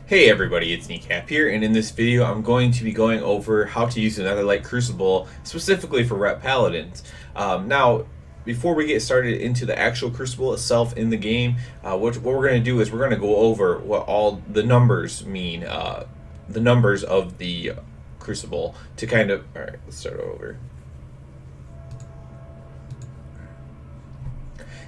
Hey everybody, it's Kneecap here, and in this video I'm going to be going over how to use the Netherlight Crucible specifically for Rep Paladins. Now, before we get started into the actual Crucible itself in the game, what we're going to do is we're going to go over what all the numbers mean, the numbers of the Crucible to kind of... Alright, let's start over.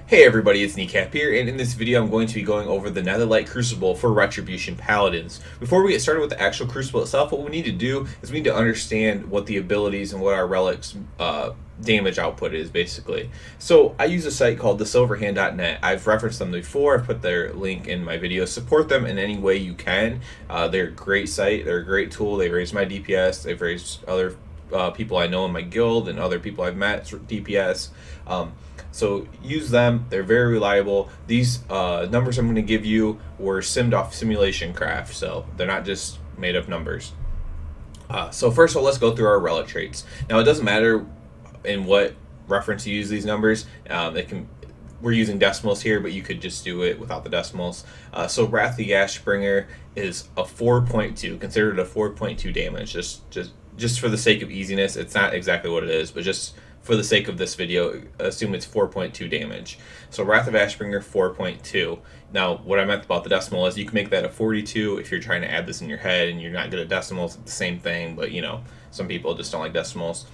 Hey everybody, it's Kneecap here, and in this video I'm going to be going over the Netherlight Crucible for Retribution Paladins. Before we get started with the actual Crucible itself, what we need to do is we need to understand what the abilities and what our Relics damage output is, basically. So I use a site called thesilverhand.net. I've referenced them before. I've put their link in my video. Support them in any way you can. They're a great site. They're a great tool. They raise my DPS. They've raised other people I know in my guild and other people I've met DPS. So use them. They're very reliable. These numbers I'm going to give you were simmed off Simulation Craft, so they're not just made up numbers. So first of all, let's go through our relic traits. Now it doesn't matter in what reference you use these numbers. We're using decimals here, but you could just do it without the decimals. So Wrath the Ashbringer is a 4.2, considered a 4.2 damage. Just for the sake of easiness, it's not exactly what it is, but just for the sake of this video, assume it's 4.2 damage. So Wrath of Ashbringer, 4.2. Now, what I meant about the decimal is you can make that a 42 if you're trying to add this in your head and you're not good at decimals. It's the same thing, but you know, some people just don't like decimals.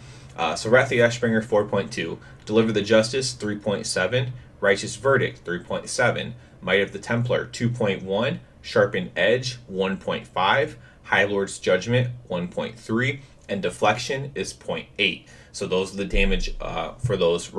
So Wrath the Ashbringer, 4.2. Deliver the Justice, 3.7. Righteous Verdict, 3.7. Might of the Templar, 2.1. Sharpened Edge, 1.5. High Lord's Judgment, 1.3. And Deflection is 0.8. So those are the damage for those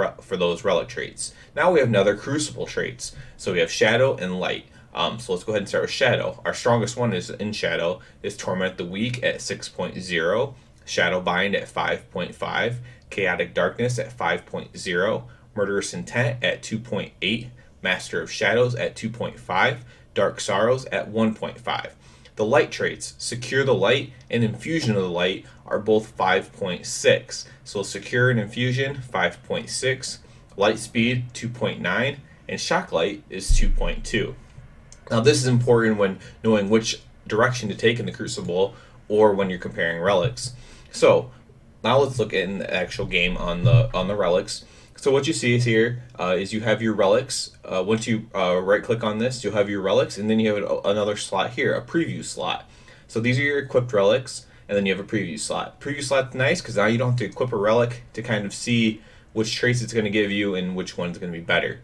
relic traits. Now we have another Crucible traits. So we have Shadow and Light. So let's go ahead and start with Shadow. Our strongest one is in Shadow is Torment the Weak at 6.0, Shadow Bind at 5.5, Chaotic Darkness at 5.0, Murderous Intent at 2.8, Master of Shadows at 2.5, Dark Sorrows at 1.5. The light traits, Secure the Light and Infusion of the Light, are both 5.6. So Secure and Infusion, 5.6. Light Speed, 2.9. And Shock Light is 2.2. Now this is important when knowing which direction to take in the Crucible or when you're comparing relics. So now let's look in the actual game on the relics. So what you see is here is you have your relics. Once you right click on this, you'll have your relics, and then you have another slot here, a preview slot. So these are your equipped relics, and then you have a preview slot. Preview slot's nice because now you don't have to equip a relic to kind of see which traits it's going to give you and which one's going to be better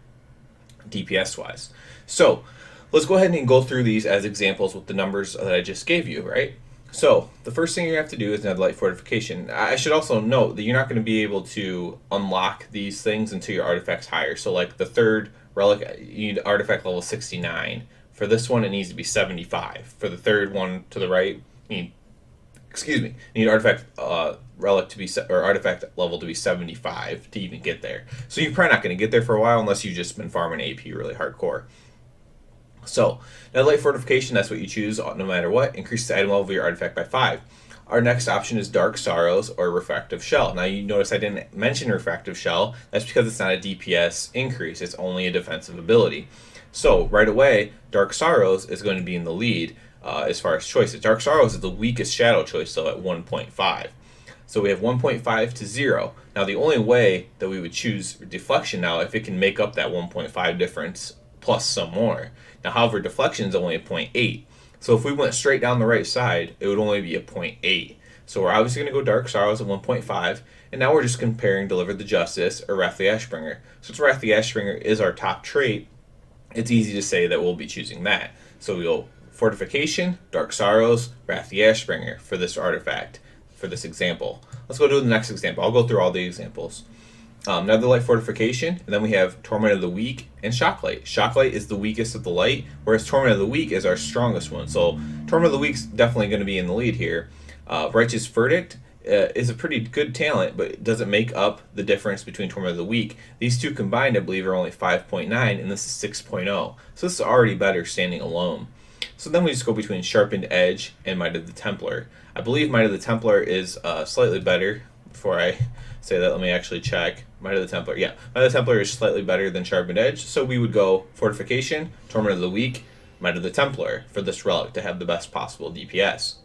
DPS wise. So let's go ahead and go through these as examples with the numbers that I just gave you, right? So the first thing you have to do is Netherlight Fortification. I should also note that you're not going to be able to unlock these things until your artifact's higher. So like the third relic, you need artifact level 69. For this one, it needs to be 75. For the third one to the right, you need artifact relic to be or artifact level to be 75 to even get there. So you're probably not going to get there for a while unless you've just been farming AP really hardcore. So, Netherlight Fortification, that's what you choose no matter what. Increase the item level of your artifact by 5. Our next option is Dark Sorrows or Refractive Shell. Now you notice I didn't mention Refractive Shell. That's because it's not a DPS increase. It's only a defensive ability. So right away, Dark Sorrows is going to be in the lead as far as choices. Dark Sorrows is the weakest shadow choice, so at 1.5. So we have 1.5 to 0. Now the only way that we would choose Deflection now if it can make up that 1.5 difference plus some more. Now, however, Deflection is only a 0.8. So if we went straight down the right side, it would only be a 0.8. So we're obviously going to go Dark Sorrows at 1.5. And now we're just comparing Deliver the Justice or Wrath the Ashbringer. Since Wrath the Ashbringer is our top trait, it's easy to say that we'll be choosing that. So we'll Fortification, Dark Sorrows, Wrath the Ashbringer for this artifact, for this example. Let's go to the next example. I'll go through all the examples. Netherlight Fortification, and then we have Torment of the Weak and Shock Light. Shock Light is the weakest of the light, whereas Torment of the Weak is our strongest one. So Torment of the Weak's definitely going to be in the lead here. Righteous Verdict is a pretty good talent, but it doesn't make up the difference between Torment of the Weak. These two combined, I believe, are only 5.9, and this is 6.0. So this is already better standing alone. So then we just go between Sharpened Edge and Might of the Templar. I believe Might of the Templar is slightly better. Before I say that, let me actually check. Might of the Templar, yeah. Might of the Templar is slightly better than Sharpened Edge, so we would go Fortification, Torment of the Weak, Might of the Templar for this relic to have the best possible DPS.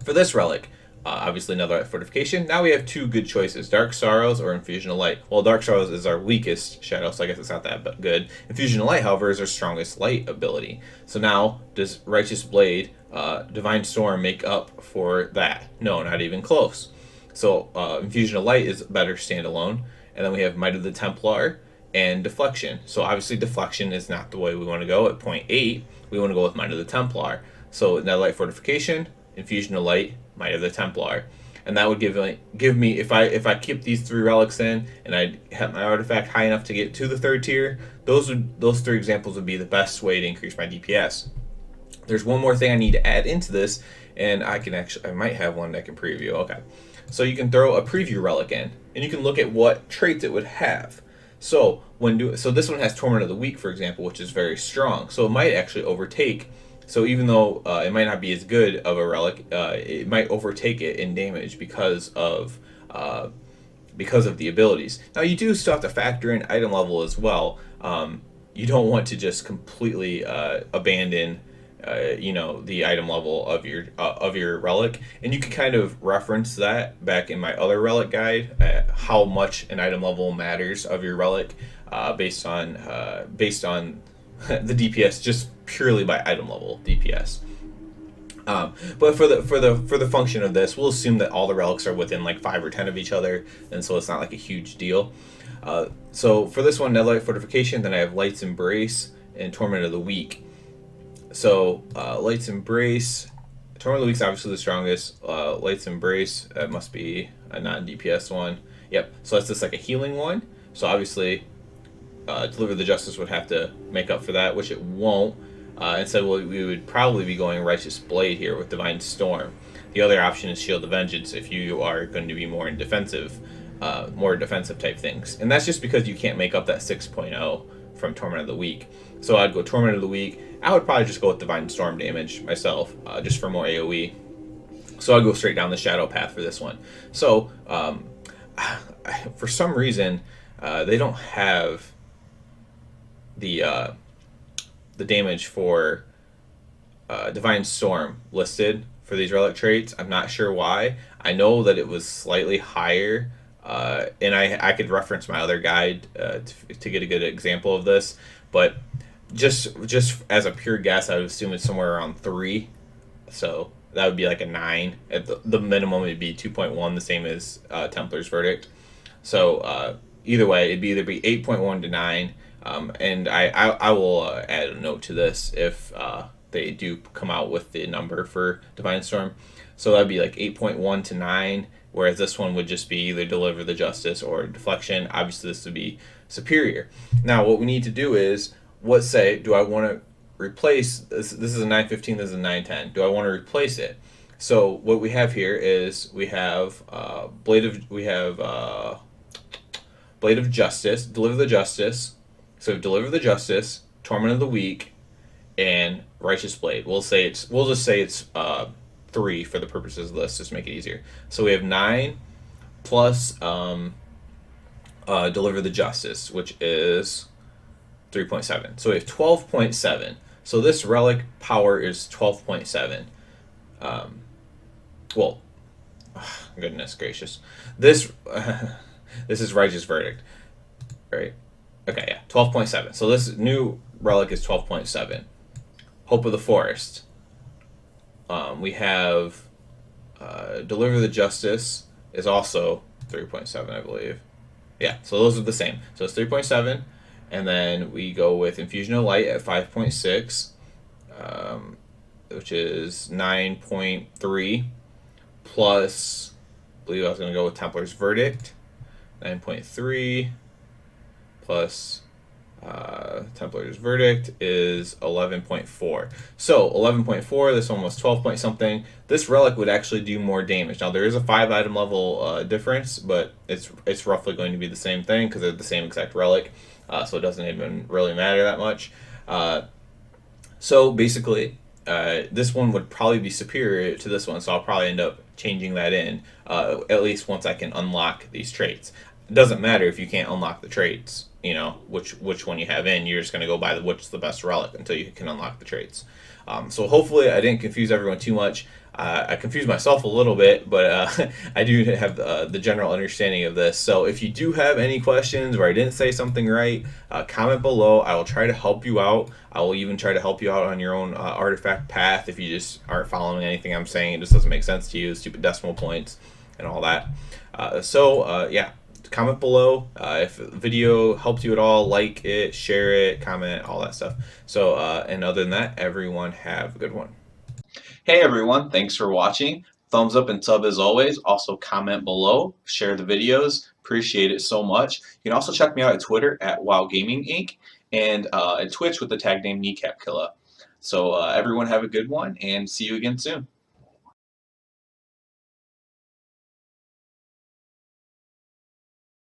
For this relic, obviously Netherlight Fortification. Now we have two good choices, Dark Sorrows or Infusion of Light. Well, Dark Sorrows is our weakest shadow, so I guess it's not that good. Infusion of Light, however, is our strongest light ability. So now, does Righteous Blade, Divine Storm make up for that? No, not even close. So Infusion of Light is better standalone. And then we have Might of the Templar and Deflection. So obviously Deflection is not the way we want to go. At 0.8, we want to go with Might of the Templar. So Netherlight Fortification, Infusion of Light, Might of the Templar, and that would give me if I keep these three relics in and I have my artifact high enough to get to the third tier, those three examples would be the best way to increase my DPS. There's one more thing I need to add into this, and I might have one that I can preview. Okay, so you can throw a preview relic in, and you can look at what traits it would have. So so this one has Torment of the Weak, for example, which is very strong. So it might actually overtake. So even though it might not be as good of a relic, it might overtake it in damage because of the abilities. Now you do still have to factor in item level as well. You don't want to just completely abandon, the item level of your relic, and you can kind of reference that back in my other relic guide, how much an item level matters of your relic, based on the DPS just purely by item level DPS. But for the function of this, we'll assume that all the relics are within like 5 or 10 of each other, and so it's not like a huge deal. So for this one, Netherlight Fortification, then I have Light's Embrace and Torment of the Weak. So Light's Embrace, Torment of the Weak is obviously the strongest. Light's Embrace, must be a non-DPS one. Yep. So that's just like a healing one. So obviously, Deliver the Justice would have to make up for that, which it won't. Instead, we would probably be going Righteous Blade here with Divine Storm. The other option is Shield of Vengeance if you are going to be more in defensive type things. And that's just because you can't make up that 6.0 from Torment of the Weak. So I'd go Torment of the Weak. I would probably just go with Divine Storm damage myself, just for more AoE. So I'd go straight down the Shadow path for this one. So for some reason, they don't have the damage for Divine Storm listed for these relic traits. I'm not sure why. I know that it was slightly higher, and I could reference my other guide to get a good example of this, but just as a pure guess, I would assume it's somewhere around 3. So that would be like a 9. At the minimum, it'd be 2.1, the same as Templar's Verdict. So either way, it'd either be 8.1 to 9. And I will add a note to this if they do come out with the number for Divine Storm. So that'd be like 8.1 to 9, whereas this one would just be either Deliver the Justice or Deflection. Obviously, this would be superior. Now, what we need to do is, let's say, do I want to replace this? This is a 915. This is a 910. Do I want to replace it? So what we have here is we have Blade of Justice, Deliver the Justice. So Deliver the Justice, Torment of the Weak, and Righteous Blade. We'll just say it's 3 for the purposes of this, just to make it easier. So we have 9 plus Deliver the Justice, which is 3.7. So we have 12.7. So this relic power is 12.7. Goodness gracious. This is Righteous Verdict, right? Okay, yeah, 12.7. So this new relic is 12.7. Hope of the Forest. We have Deliver the Justice is also 3.7, I believe. Yeah, so those are the same. So it's 3.7, and then we go with Infusion of Light at 5.6, which is 9.3, plus, I believe I was going to go with Templar's Verdict, 9.3, plus Templar's Verdict is 11.4. So 11.4, this one was 12 point something. This relic would actually do more damage. Now there is a 5 item level difference, but it's roughly going to be the same thing because they're the same exact relic, so it doesn't even really matter that much. So basically, this one would probably be superior to this one, so I'll probably end up changing that in, at least once I can unlock these traits. It doesn't matter if you can't unlock the traits. you know, which one you have in. You're just going to go by which is the best relic until you can unlock the traits. So hopefully I didn't confuse everyone too much. I confused myself a little bit, but I do have the general understanding of this. So if you do have any questions or I didn't say something right, comment below. I will try to help you out. I will even try to help you out on your own artifact path if you just aren't following anything I'm saying. It just doesn't make sense to you, stupid decimal points and all that. Yeah, comment below if the video helped you at all. Like it, share it, comment, all that stuff. So and other than that, everyone have a good one. Hey everyone, thanks for watching. Thumbs up and sub as always. Also comment below, share the videos. Appreciate it so much. You can also check me out at Twitter at WoW Gaming Inc. and at Twitch with the tag name Kneecap Killa. So everyone have a good one and see you again soon.